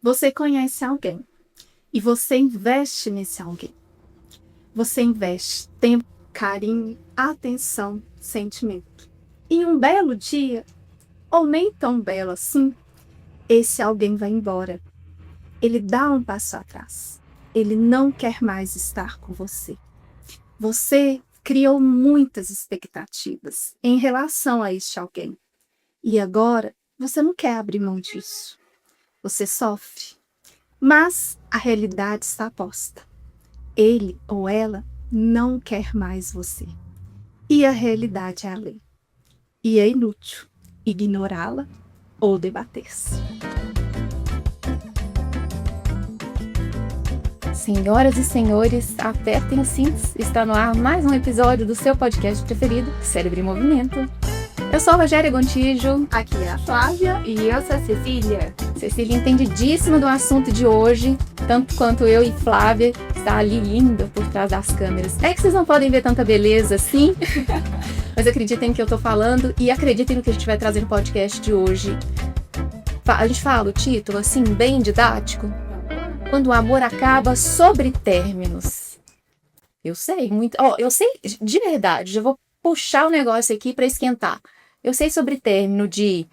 Você conhece alguém e você investe nesse alguém. Você investe tempo, carinho, atenção, sentimento. E um belo dia, ou nem tão belo assim, esse alguém vai embora. Ele dá um passo atrás. Ele não quer mais estar com você. Você criou muitas expectativas em relação a este alguém. E agora você não quer abrir mão disso. Você sofre. Mas a realidade está posta. Ele ou ela não quer mais você. E a realidade é a lei. E é inútil ignorá-la ou debater-se. Senhoras e senhores, apertem os cintos. Está no ar mais um episódio do seu podcast preferido, Cérebro em Movimento. Eu sou a Rogéria Gontijo. Aqui é a Flávia. E eu sou a Cecília. Cecília entendidíssima do assunto de hoje, tanto quanto eu e Flávia, está ali linda por trás das câmeras. É que vocês não podem ver tanta beleza assim, mas acreditem no que eu tô falando e acreditem no que a gente vai trazer no podcast de hoje. A gente fala o título assim, bem didático. Quando o amor acaba, sobre términos. Eu sei muito. Eu sei de verdade, já vou puxar o negócio aqui para esquentar. Eu sei sobre término de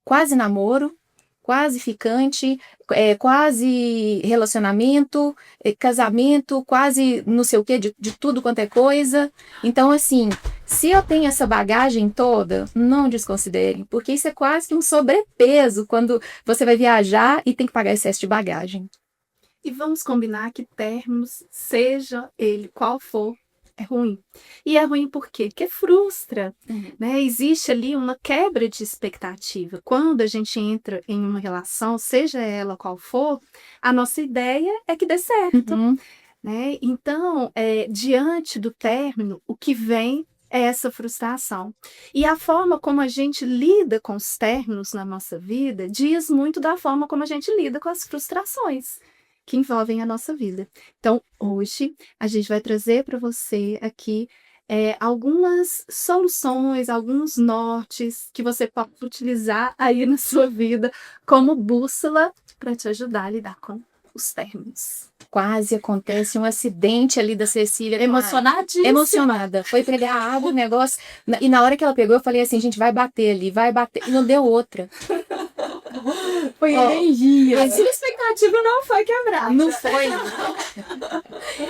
quase namoro, quase ficante, quase relacionamento, casamento, quase não sei o que, de tudo quanto é coisa. Então, assim, se eu tenho essa bagagem toda, não desconsiderem, porque isso é quase que um sobrepeso quando você vai viajar e tem que pagar excesso de bagagem. E vamos combinar que términos, seja ele qual for, é ruim. E é ruim por quê? Porque frustra, né? Existe ali uma quebra de expectativa. Quando a gente entra em uma relação, seja ela qual for, a nossa ideia é que dê certo, né? Então, diante do término, o que vem é essa frustração. E a forma como a gente lida com os términos na nossa vida diz muito da forma como a gente lida com as frustrações que envolvem a nossa vida. Então, hoje, a gente vai trazer para você aqui algumas soluções, alguns nortes que você pode utilizar aí na sua vida como bússola para te ajudar a lidar com os términos. Quase acontece um acidente ali da Cecília. Emocionadíssima. Emocionada. Foi pegar água, o negócio. E na hora que ela pegou, eu falei assim, gente, vai bater ali, vai bater. E não deu outra. Foi energia. A sua expectativa não foi quebrada. Não foi.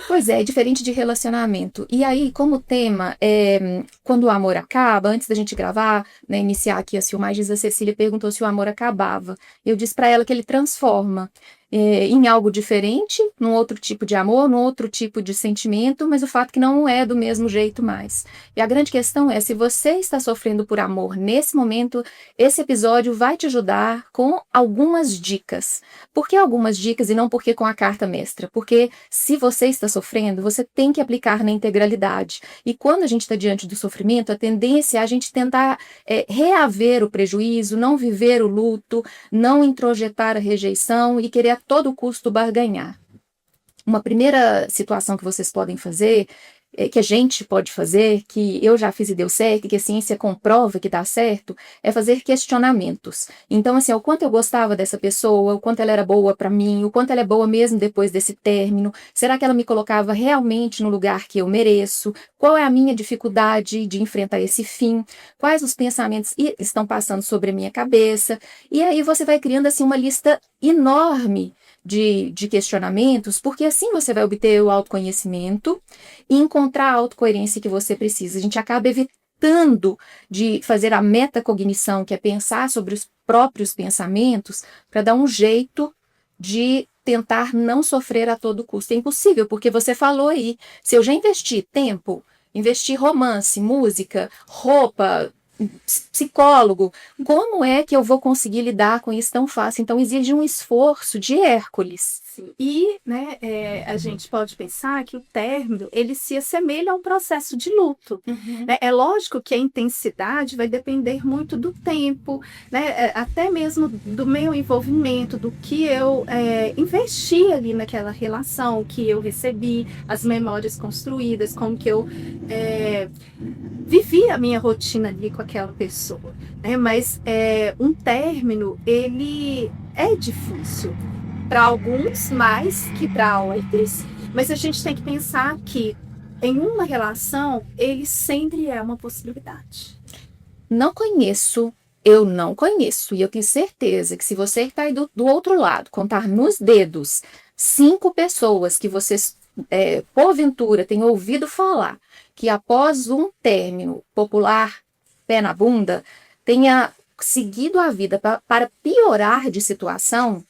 Pois é diferente de relacionamento. E aí, como o tema é quando o amor acaba, antes da gente gravar, né, iniciar aqui as filmagens, a Cecília perguntou se o amor acabava. Eu disse para ela que ele transforma em algo diferente, num outro tipo de amor, num outro tipo de sentimento, mas o fato que não é do mesmo jeito mais. E a grande questão é, se você está sofrendo por amor nesse momento, esse episódio vai te ajudar com algumas dicas. Por que algumas dicas e não porque com a carta mestra? Porque se você está sofrendo, você tem que aplicar na integralidade. E quando a gente está diante do sofrimento, a tendência é a gente tentar reaver o prejuízo, não viver o luto, não introjetar a rejeição e querer a todo custo barganhar. Uma primeira situação que vocês podem fazer, que a gente pode fazer, que eu já fiz e deu certo, que a ciência comprova que dá certo, é fazer questionamentos. Então, assim, o quanto eu gostava dessa pessoa, o quanto ela era boa para mim, o quanto ela é boa mesmo depois desse término, será que ela me colocava realmente no lugar que eu mereço? Qual é a minha dificuldade de enfrentar esse fim? Quais os pensamentos estão passando sobre a minha cabeça? E aí você vai criando, assim, uma lista enorme de questionamentos, porque assim você vai obter o autoconhecimento e encontrar a autocoerência que você precisa. A gente acaba evitando de fazer a metacognição, que é pensar sobre os próprios pensamentos, para dar um jeito de tentar não sofrer a todo custo. É impossível, porque você falou aí, se eu já investi tempo, investi romance, música, roupa, psicólogo, como é que eu vou conseguir lidar com isso tão fácil? Então exige um esforço de Hércules. Sim. E, né, a gente pode pensar que o término, ele se assemelha a um processo de luto. Né? É lógico que a intensidade vai depender muito do tempo, né? Até mesmo do meu envolvimento, do que eu investi ali naquela relação, que eu recebi, as memórias construídas, como que eu vivi a minha rotina ali com aquela pessoa. Né? Mas um término, ele é difícil. para alguns mais que para outros. Mas a gente tem que pensar que em uma relação, ele sempre é uma possibilidade. Eu não conheço, e eu tenho certeza que se você está aí do outro lado, contar nos dedos 5 pessoas que vocês, porventura, têm ouvido falar que após um término popular, pé na bunda, tenha seguido a vida para piorar de situação,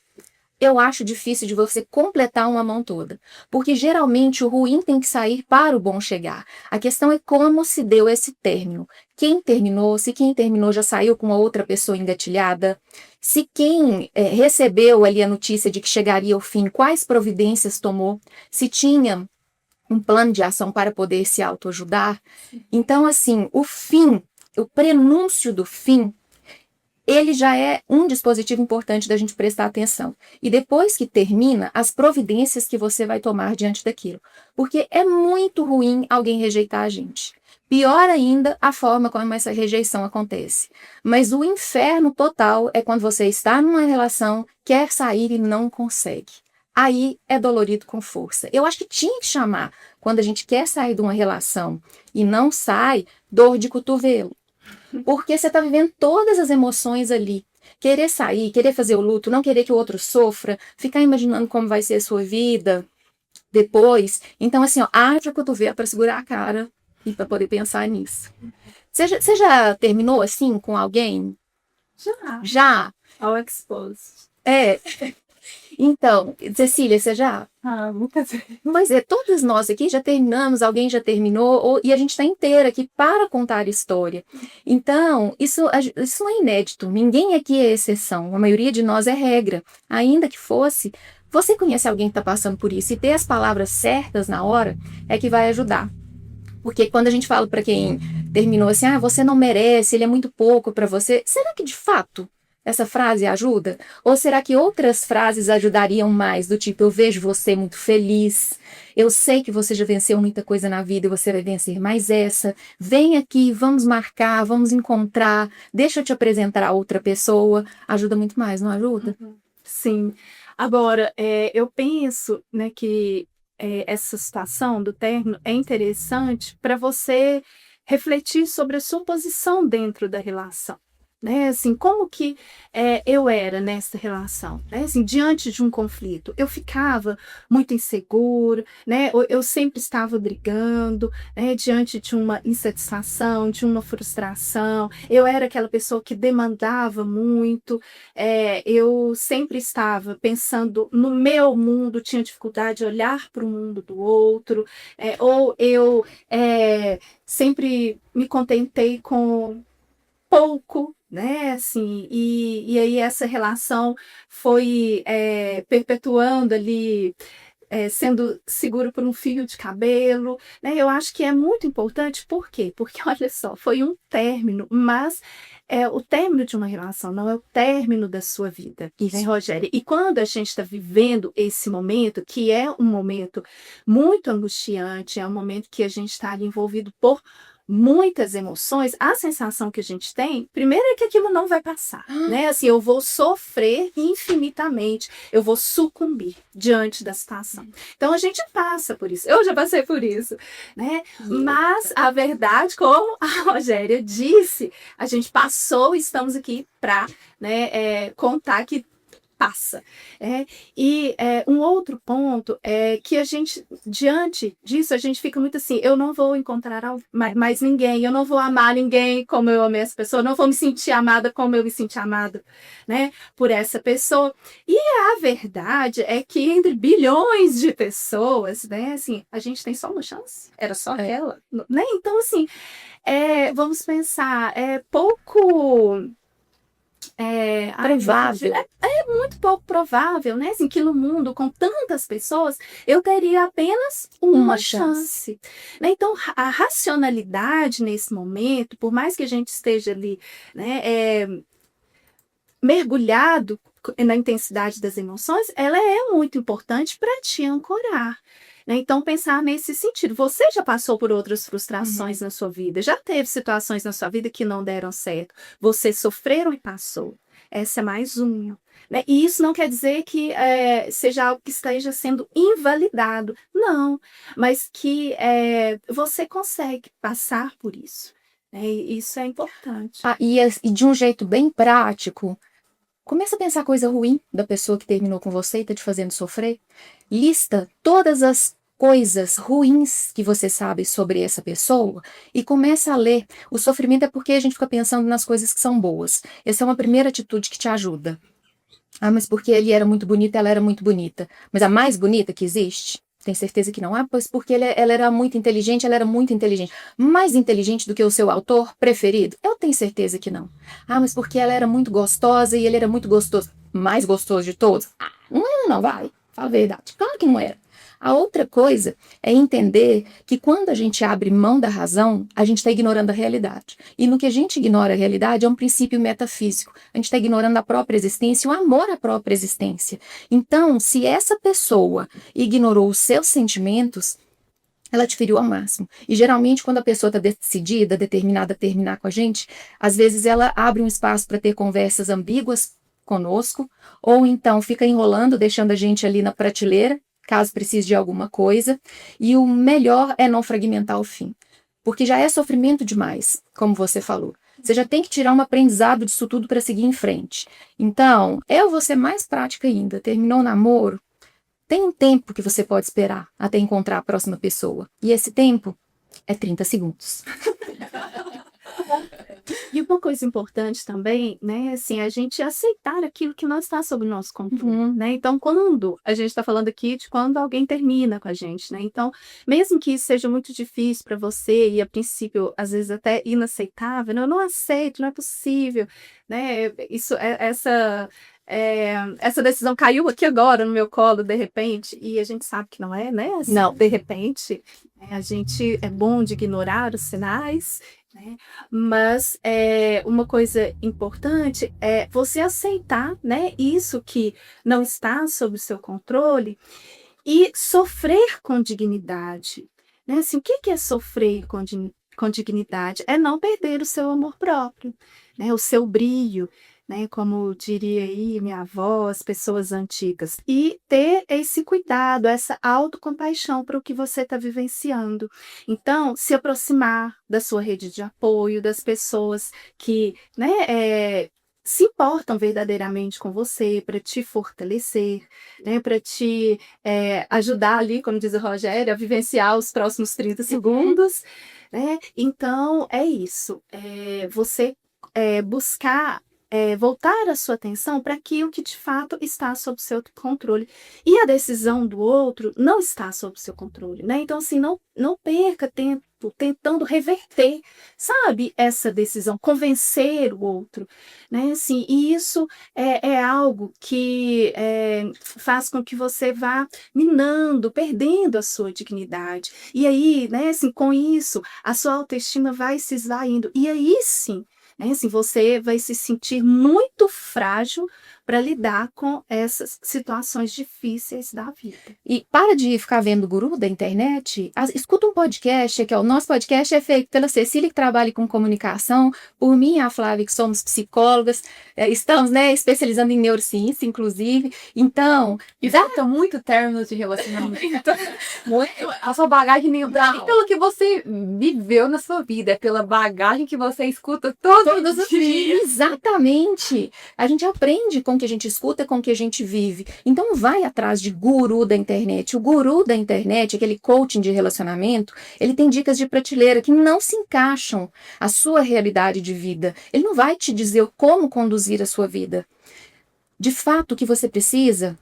eu acho difícil de você completar uma mão toda, porque geralmente o ruim tem que sair para o bom chegar. A questão é como se deu esse término. Quem terminou, se quem terminou já saiu com a outra pessoa engatilhada, se quem recebeu ali a notícia de que chegaria ao fim, quais providências tomou, se tinha um plano de ação para poder se autoajudar. Então, assim, o fim, o prenúncio do fim, ele já é um dispositivo importante da gente prestar atenção. E depois que termina, as providências que você vai tomar diante daquilo. Porque é muito ruim alguém rejeitar a gente. Pior ainda, a forma como essa rejeição acontece. Mas o inferno total é quando você está numa relação, quer sair e não consegue. Aí é dolorido com força. Eu acho que tinha que chamar, quando a gente quer sair de uma relação e não sai, dor de cotovelo. Porque você está vivendo todas as emoções ali. Querer sair, querer fazer o luto, não querer que o outro sofra, ficar imaginando como vai ser a sua vida depois. Então, assim, ó, haja cotovelo para segurar a cara e para poder pensar nisso. Você já terminou assim com alguém? Já. Já? Ao exposed. É. Então, Cecília, você já? Muitas vezes. Mas todas nós aqui já terminamos, alguém já terminou, e a gente está inteira aqui para contar história. Então, isso não é inédito, ninguém aqui é exceção, a maioria de nós é regra. Ainda que fosse, você conhece alguém que está passando por isso, e ter as palavras certas na hora é que vai ajudar. Porque quando a gente fala para quem terminou assim, você não merece, ele é muito pouco para você, será que de fato essa frase ajuda? Ou será que outras frases ajudariam mais? Do tipo, eu vejo você muito feliz, eu sei que você já venceu muita coisa na vida e você vai vencer mais essa. Vem aqui, vamos marcar, vamos encontrar, deixa eu te apresentar a outra pessoa. Ajuda muito mais, não ajuda? Sim. Agora, eu penso, né, que essa situação do término é interessante para você refletir sobre a sua posição dentro da relação. Né, assim, como que eu era nessa relação, né, assim, diante de um conflito, eu ficava muito insegura, né, eu sempre estava brigando, né, diante de uma insatisfação, de uma frustração, eu era aquela pessoa que demandava muito, eu sempre estava pensando no meu mundo, tinha dificuldade de olhar para o mundo do outro, ou eu sempre me contentei com pouco, né, assim, e aí essa relação foi perpetuando ali, sendo seguro por um fio de cabelo, né, eu acho que é muito importante, por quê? Porque olha só, foi um término, mas o término de uma relação não é o término da sua vida, né, Rogéria? E quando a gente está vivendo esse momento, que é um momento muito angustiante, é um momento que a gente está ali envolvido por muitas emoções, a sensação que a gente tem, primeiro é que aquilo não vai passar, né? Assim, eu vou sofrer infinitamente, eu vou sucumbir diante da situação. Então a gente passa por isso. Eu já passei por isso, né? Mas a verdade, como a Rogéria disse, a gente passou e estamos aqui para, né, contar que passa. E um outro ponto é que a gente, diante disso, a gente fica muito assim, eu não vou encontrar mais ninguém, eu não vou amar ninguém como eu amei essa pessoa, eu não vou me sentir amada como eu me senti amada, né, por essa pessoa. E a verdade é que entre bilhões de pessoas, né, assim, a gente tem só uma chance, era só ela, né? Então, assim, vamos pensar, é pouco... provável. É muito pouco provável, né? Assim, que no mundo, com tantas pessoas, eu teria apenas uma chance. Né? Então, a racionalidade nesse momento, por mais que a gente esteja ali, né, mergulhado na intensidade das emoções, ela é muito importante para te ancorar. Né? Então, pensar nesse sentido. Você já passou por outras frustrações na sua vida, já teve situações na sua vida que não deram certo. Você sofreu e passou. essa é mais uma. Né? E isso não quer dizer que seja algo que esteja sendo invalidado, não, mas que você consegue passar por isso. Né? E isso é importante. E de um jeito bem prático, começa a pensar coisa ruim da pessoa que terminou com você e tá te fazendo sofrer. Lista todas as coisas ruins que você sabe sobre essa pessoa e começa a ler. O sofrimento é porque a gente fica pensando nas coisas que são boas. Essa é uma primeira atitude que te ajuda. Ah, mas porque ele era muito bonito, ela era muito bonita. Mas a mais bonita que existe? Tem certeza que não? Ah, pois porque ela era muito inteligente, ela era muito inteligente. Mais inteligente do que o seu autor preferido? Eu tenho certeza que não. Ah, mas porque ela era muito gostosa e ele era muito gostoso. Mais gostoso de todos? Ah, não, vai. Fala a verdade. Claro que não era. A outra coisa é entender que quando a gente abre mão da razão, a gente está ignorando a realidade. E no que a gente ignora a realidade é um princípio metafísico. A gente está ignorando a própria existência, o amor à própria existência. Então, se essa pessoa ignorou os seus sentimentos, ela te feriu ao máximo. E geralmente, quando a pessoa está decidida, determinada a terminar com a gente, às vezes ela abre um espaço para ter conversas ambíguas conosco, ou então fica enrolando, deixando a gente ali na prateleira, caso precise de alguma coisa, e o melhor é não fragmentar o fim, porque já é sofrimento demais, como você falou. Você já tem que tirar um aprendizado disso tudo para seguir em frente. Então, eu vou ser mais prática ainda. Terminou o namoro, tem um tempo que você pode esperar até encontrar a próxima pessoa, e esse tempo é 30 segundos. E uma coisa importante também, né, assim, a gente aceitar aquilo que não está sob o nosso controle, né? Então, quando a gente está falando aqui de quando alguém termina com a gente, né? Então, mesmo que isso seja muito difícil para você e a princípio, às vezes até inaceitável, não, eu não aceito, não é possível, né? Essa decisão caiu aqui agora no meu colo, de repente, e a gente sabe que não é, né? Assim, Não. De repente, a gente é bom de ignorar os sinais, né? Mas uma coisa importante é você aceitar, né, isso que não está sob o seu controle e sofrer com dignidade. Né? Assim, o que é sofrer com dignidade? É não perder o seu amor próprio, né, o seu brilho, né, como diria aí minha avó, as pessoas antigas, e ter esse cuidado, essa autocompaixão para o que você está vivenciando. Então, se aproximar da sua rede de apoio, das pessoas que, né, se importam verdadeiramente com você, para te fortalecer, né, para te ajudar ali, como diz o Rogério, a vivenciar os próximos 30 segundos. Né? Então, é isso. Você buscar voltar a sua atenção para aquilo que de fato está sob seu controle. E a decisão do outro não está sob seu controle, né? Então, assim, não perca tempo tentando reverter, sabe, essa decisão, convencer o outro, né? Assim, e isso é algo que faz com que você vá minando, perdendo a sua dignidade. E aí, né, assim, com isso, a sua autoestima vai se esvaindo. E aí sim, né, assim, você vai se sentir muito frágil para lidar com essas situações difíceis da vida. E para de ficar vendo guru da internet, escuta um podcast, que é o nosso podcast é feito pela Cecília, que trabalha com comunicação, por mim e a Flávia, que somos psicólogas, estamos, né, especializando em neurociência, inclusive. Então, Escuta muito términos de relacionamento. Muito. A sua bagagem nem pelo que você viveu na sua vida, é pela bagagem que você escuta todos os dias. Exatamente. A gente aprende com o que a gente escuta, com o que a gente vive. Então vai atrás de guru da internet. O guru da internet, aquele coaching de relacionamento, ele tem dicas de prateleira que não se encaixam à sua realidade de vida. Ele não vai te dizer como conduzir a sua vida. De fato, o que você precisa,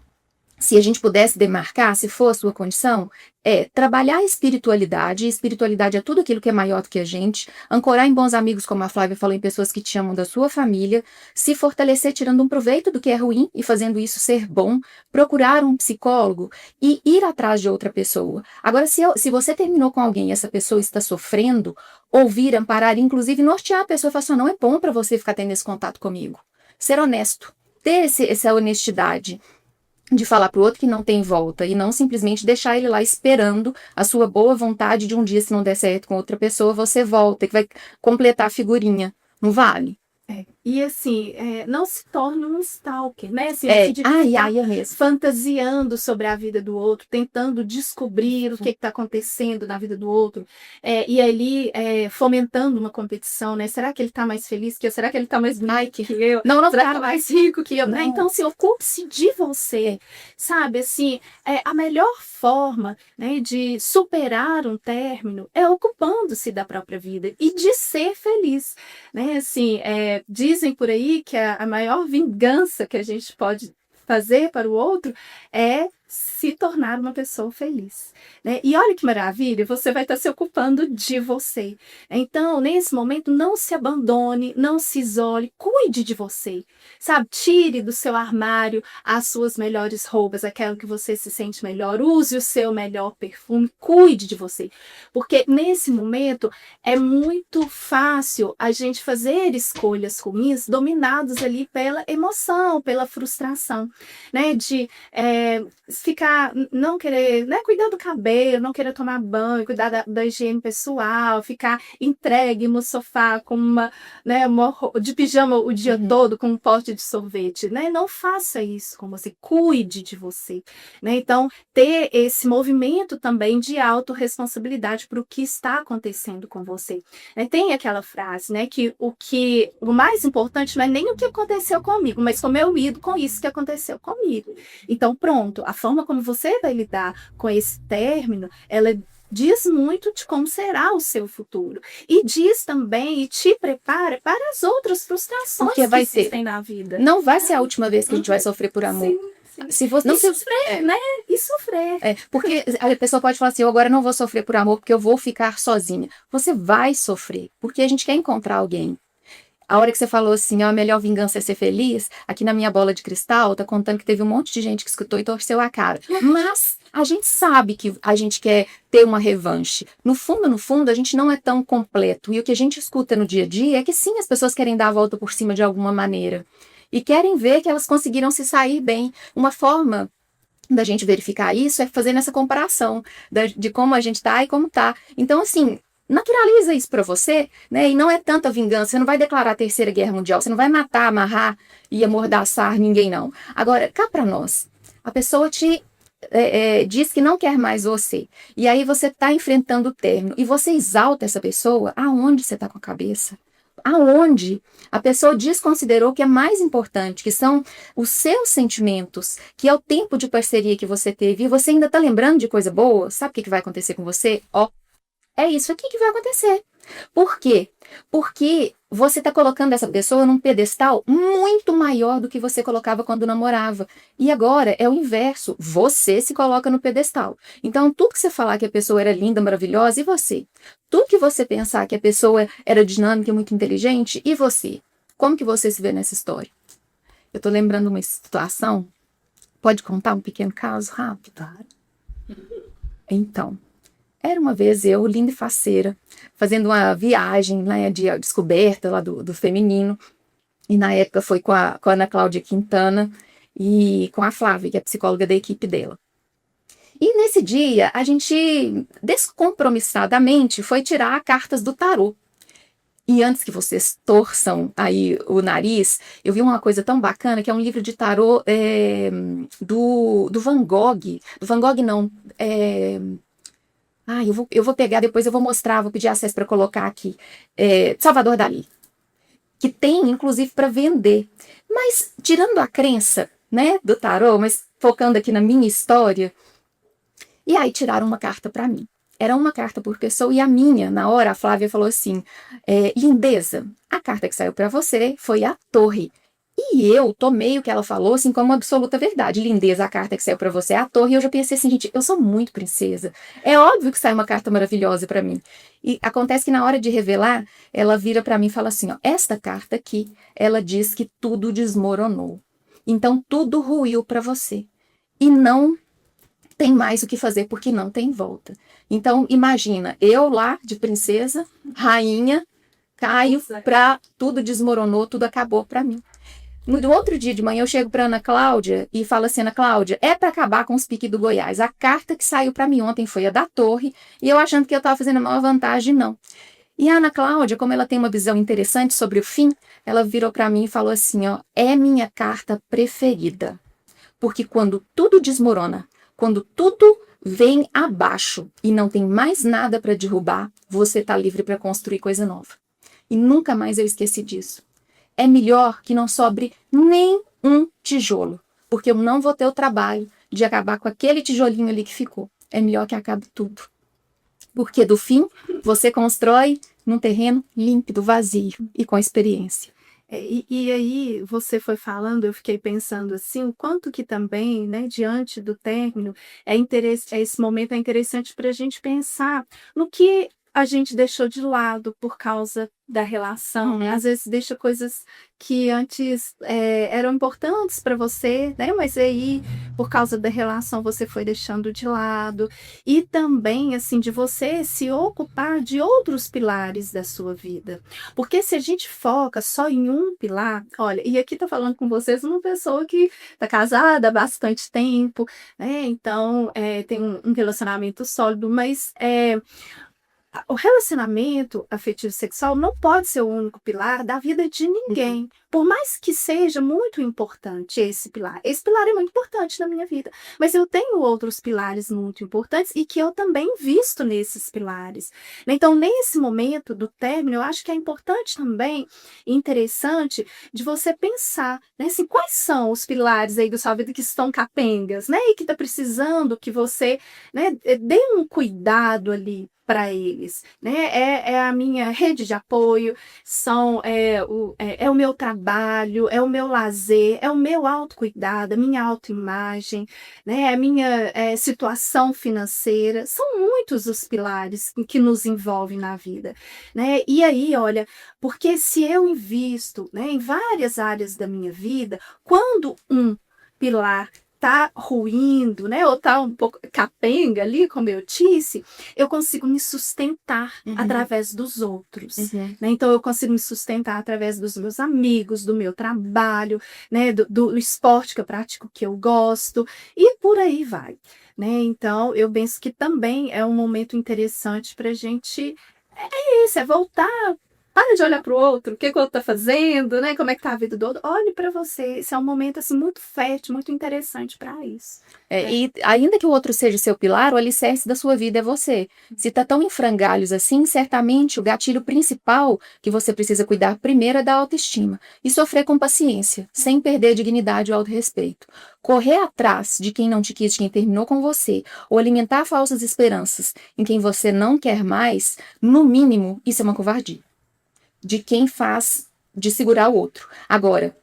se a gente pudesse demarcar, se for a sua condição, é trabalhar a espiritualidade. Espiritualidade é tudo aquilo que é maior do que a gente. Ancorar em bons amigos, como a Flávia falou, em pessoas que te amam da sua família. Se fortalecer tirando um proveito do que é ruim e fazendo isso ser bom. Procurar um psicólogo e ir atrás de outra pessoa. Agora, se você terminou com alguém e essa pessoa está sofrendo, ouvir, amparar, inclusive nortear a pessoa e falar assim, não é bom para você ficar tendo esse contato comigo. Ser honesto. Ter essa honestidade de falar para o outro que não tem volta e não simplesmente deixar ele lá esperando a sua boa vontade de um dia, se não der certo com outra pessoa, você volta, que vai completar a figurinha. Não vale? E assim, não se torne um stalker, né? Assim, de ficar ficar mesmo. fantasiando sobre a vida do outro, tentando descobrir o que está acontecendo na vida do outro, e ali fomentando uma competição, né? Será que ele está mais feliz que eu? Será que ele está mais bonito que eu? Não Será que ele tá mais rico que eu? Não. Né? Então, assim, ocupe-se de você, sabe? Assim, a melhor forma, né, de superar um término é ocupando-se da própria vida e de ser feliz, né? Assim, dizem por aí que a maior vingança que a gente pode fazer para o outro é se tornar uma pessoa feliz, né? E olha que maravilha, você vai estar se ocupando de você. Então, nesse momento, não se abandone, não se isole, cuide de você, sabe? Tire do seu armário as suas melhores roupas, aquela que você se sente melhor, use o seu melhor perfume, cuide de você, porque nesse momento é muito fácil a gente fazer escolhas ruins dominados ali pela emoção, pela frustração, né? De ficar, não querer, né, cuidar do cabelo, não querer tomar banho, cuidar da higiene pessoal, ficar entregue no sofá com de pijama o dia todo com um pote de sorvete, né? Não faça isso com você, cuide de você, né? Então, ter esse movimento também de autorresponsabilidade para o que está acontecendo com você. Tem aquela frase, né, que o mais importante não é nem o que aconteceu comigo, mas como eu lido com isso que aconteceu comigo. Então, pronto, a forma como você vai lidar com esse término, ela diz muito de como será o seu futuro. E diz também, e te prepara para as outras frustrações porque vai que existem na vida. Não vai ser a última vez que a gente vai sofrer por amor. Sim. Se você não sofrer, né? E sofrer. Porque a pessoa pode falar assim, eu agora não vou sofrer por amor porque eu vou ficar sozinha. Você vai sofrer, porque a gente quer encontrar alguém. A hora que você falou assim, a melhor vingança é ser feliz, aqui na minha bola de cristal, tá contando que teve um monte de gente que escutou e torceu a cara. Mas a gente sabe que a gente quer ter uma revanche. No fundo, a gente não é tão completo. E o que a gente escuta no dia a dia é que sim, as pessoas querem dar a volta por cima de alguma maneira. E querem ver que elas conseguiram se sair bem. Uma forma da gente verificar isso é fazendo essa comparação de como a gente tá e como tá. Então, assim, naturaliza isso para você, né? E não é tanta vingança, você não vai declarar a Terceira Guerra Mundial, você não vai matar, amarrar e amordaçar ninguém, não. Agora, cá para nós, a pessoa te diz que não quer mais você, e aí você está enfrentando o término, e você exalta essa pessoa, aonde você está com a cabeça? Aonde a pessoa desconsiderou o que é mais importante, que são os seus sentimentos, que é o tempo de parceria que você teve, e você ainda está lembrando de coisa boa, sabe o que vai acontecer com você? É isso aqui que vai acontecer. Por quê? Porque você está colocando essa pessoa num pedestal muito maior do que você colocava quando namorava. E agora é o inverso. Você se coloca no pedestal. Então, tudo que você falar que a pessoa era linda, maravilhosa, e você? Tudo que você pensar que a pessoa era dinâmica e muito inteligente, e você? Como que você se vê nessa história? Eu estou lembrando uma situação. Pode contar um pequeno caso rápido? Então, era uma vez eu, linda e faceira, fazendo uma viagem, né, de descoberta lá do feminino, e na época foi com a Ana Cláudia Quintana e com a Flávia, que é psicóloga da equipe dela. E nesse dia, a gente, descompromissadamente, foi tirar cartas do tarô. E antes que vocês torçam aí o nariz, eu vi uma coisa tão bacana, que é um livro de tarô do Van Gogh. Do Van Gogh, não. Eu vou pegar, depois eu vou mostrar, vou pedir acesso para colocar aqui. Salvador Dalí. Que tem, inclusive, para vender. Mas, tirando a crença, né, do tarô, mas focando aqui na minha história, e aí tiraram uma carta para mim. Era uma carta por pessoa, e a minha, na hora, a Flávia falou assim, lindeza, a carta que saiu para você foi a Torre. E eu tomei o que ela falou, assim, como absoluta verdade. Lindeza, a carta que saiu pra você é a Torre. E eu já pensei assim, gente, eu sou muito princesa. É óbvio que sai uma carta maravilhosa pra mim. E acontece que na hora de revelar, ela vira pra mim e fala assim, ó, esta carta aqui, ela diz que tudo desmoronou. Então, tudo ruiu pra você. E não tem mais o que fazer, porque não tem volta. Então, imagina, eu lá, de princesa, rainha, caio pra tudo desmoronou, tudo acabou pra mim. No outro dia de manhã eu chego para Ana Cláudia e falo assim, Ana Cláudia, é para acabar com os piques do Goiás. A carta que saiu para mim ontem foi a da Torre e eu achando que eu estava fazendo a maior vantagem, não. E a Ana Cláudia, como ela tem uma visão interessante sobre o fim, ela virou para mim e falou assim, ó, é minha carta preferida. Porque quando tudo desmorona, quando tudo vem abaixo e não tem mais nada para derrubar, você está livre para construir coisa nova. E nunca mais eu esqueci disso. É melhor que não sobre nem um tijolo, porque eu não vou ter o trabalho de acabar com aquele tijolinho ali que ficou. É melhor que acabe tudo. Porque do fim, você constrói num terreno límpido, vazio e com experiência. E aí, você foi falando, eu fiquei pensando assim, o quanto que também, né, diante do término, esse momento é interessante para a gente pensar no que a gente deixou de lado por causa da relação, né? Às vezes deixa coisas que antes eram importantes para você, né? Mas aí, por causa da relação, você foi deixando de lado. E também, assim, de você se ocupar de outros pilares da sua vida. Porque se a gente foca só em um pilar, olha, e aqui tô falando com vocês uma pessoa que tá casada há bastante tempo, né? Então, tem um relacionamento sólido, mas o relacionamento afetivo sexual não pode ser o único pilar da vida de ninguém. Por mais que seja muito importante esse pilar. Esse pilar é muito importante na minha vida. Mas eu tenho outros pilares muito importantes e que eu também visto nesses pilares. Então, nesse momento do término, eu acho que é importante também, interessante, de você pensar, né, assim, quais são os pilares aí da sua vida que estão capengas, né? E que está precisando que você, né, dê um cuidado ali para eles, né? É a minha rede de apoio, é o meu trabalho, é o meu lazer, é o meu autocuidado, a minha autoimagem, né? A minha situação financeira. São muitos os pilares que nos envolvem na vida, né? E aí, olha, porque se eu invisto, né, em várias áreas da minha vida, quando um pilar tá ruindo, né, ou tá um pouco capenga ali, como eu disse, eu consigo me sustentar através dos outros, né? Então eu consigo me sustentar através dos meus amigos, do meu trabalho, né, do esporte que eu pratico, que eu gosto, e por aí vai, né? Então eu penso que também é um momento interessante para a gente, voltar. Para de olhar para o outro, o que o outro está fazendo, né? Como é que tá a vida do outro. Olhe para você. Esse é um momento assim, muito fértil, muito interessante para isso. E ainda que o outro seja o seu pilar, o alicerce da sua vida é você. Se está tão em frangalhos assim, certamente o gatilho principal que você precisa cuidar primeiro é da autoestima. E sofrer com paciência, sem perder a dignidade e o autorrespeito. Correr atrás de quem não te quis, de quem terminou com você, ou alimentar falsas esperanças em quem você não quer mais, no mínimo, isso é uma covardia. De quem faz de segurar o outro. Agora,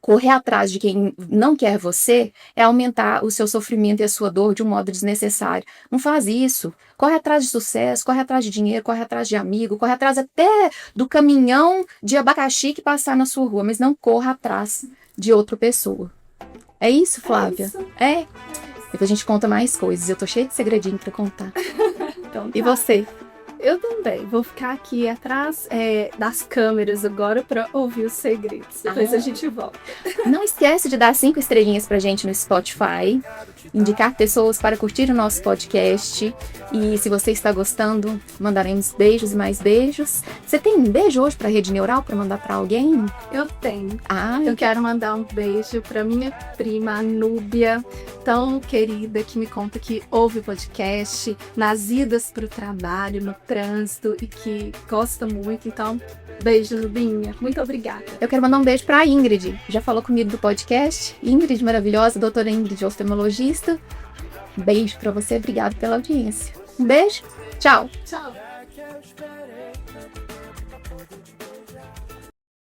correr atrás de quem não quer você é aumentar o seu sofrimento e a sua dor de um modo desnecessário. Não faz isso. Corre atrás de sucesso, corre atrás de dinheiro, corre atrás de amigo, corre atrás até do caminhão de abacaxi que passar na sua rua, mas não corra atrás de outra pessoa. É isso, Flávia? É. Depois a gente conta mais coisas. Eu tô cheia de segredinho pra contar. Então, E você? Eu também. Vou ficar aqui atrás das câmeras agora para ouvir os segredos. Depois a gente volta. Não esquece de dar 5 estrelinhas pra gente no Spotify, indicar pessoas para curtir o nosso podcast. E se você está gostando, mandaremos beijos e mais beijos. Você tem um beijo hoje pra Rede Neural para mandar para alguém? Eu tenho. Ah, Eu quero mandar um beijo para minha prima, a Núbia, tão querida, que me conta que ouve o podcast nas idas para o trabalho, no trânsito, e que gosta muito. Então, beijo, Nubinha. Muito obrigada. eu quero mandar um beijo pra Ingrid. Já falou comigo do podcast? Ingrid, maravilhosa, doutora Ingrid, oftalmologista. Beijo pra você, obrigado pela audiência. Um beijo, tchau. Tchau.